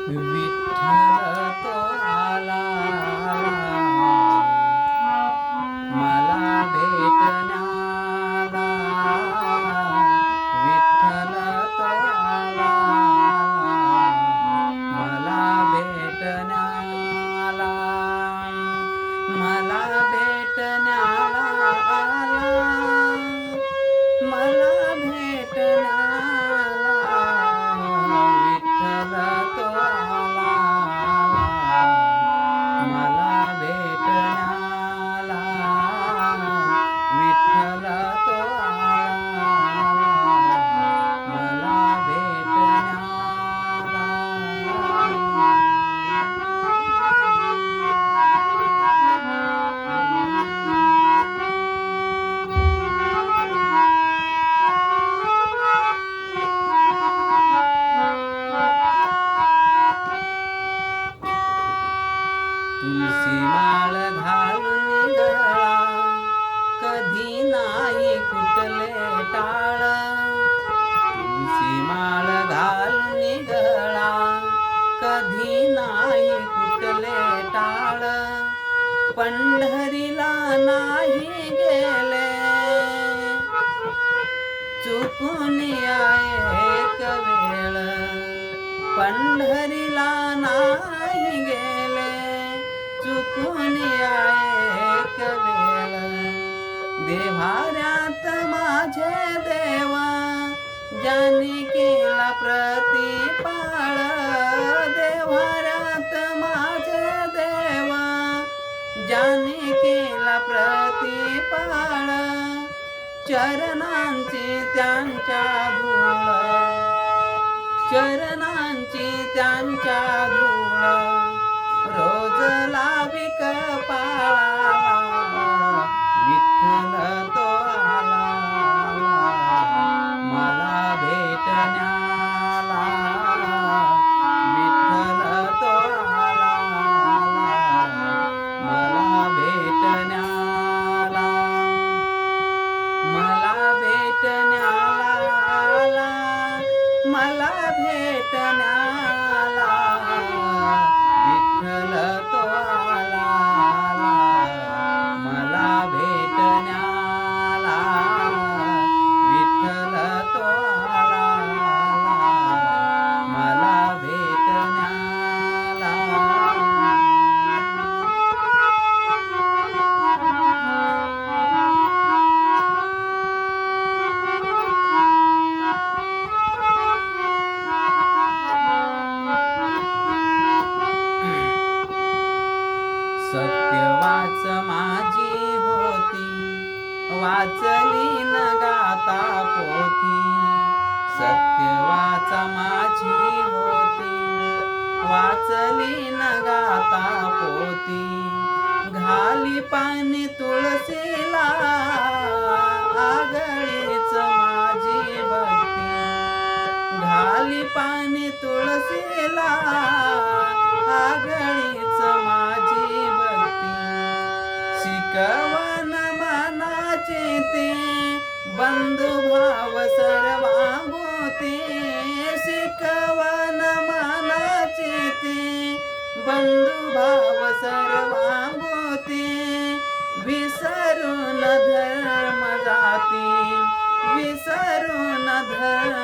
विठ्ठल तो आला मला भेटण्याला. विठ्ठल तो आला मला भेटण्याला. मला भेटण्याला आला मला भेटण्याला. विठ्ठल तो आला मला भेटण्याला. विठ्ठल तो आला मला भेटण्याला. तुलसी माळ घालून गळा कधी नाही कुठले टाळ. तुलसी माळ घालून गळा कधी नाही कुठले टाळ. पंढरीला नाही गेले चुकून एक वेळ. पंढरीला नाही गेले चुकून एक वेळ. देव्हाऱ्यात माझे देवा ज्याने केला प्रतिपाळ. देव्हाऱ्यात माझे देवा ज्याने केला प्रतिपाळ. चरणांची त्यांच्या धूळ चरणांची त्यांच्या धूळ रोज लावी कपाळाला. विठ्ठल तो आला मला भेटण्याला. विठ्ठल तो आला मला भेटण्याला. मला भेटण्याला आला मला भेटण्याला. विठ्ठल तो आला मला भेटण्याला. विठ्ठल तो आला मला भेटण्याला. सत्यवाच माझी होती वाचली न गाता पोथी. सत्यवाच माझी होती वाचली न गाता पोथी. घाली पाणी तुळशीला आगळीच माझी भक्ती. घाली पाणी तुळशीला आगळीच माझी भक्ती. शिकवण मनाचे ते बंधुभाव सर्वांभूती. शिकवण मनाचे ते बंधुभाव सर्वांभूती. विसरून धर्म जाती विसरून धर्म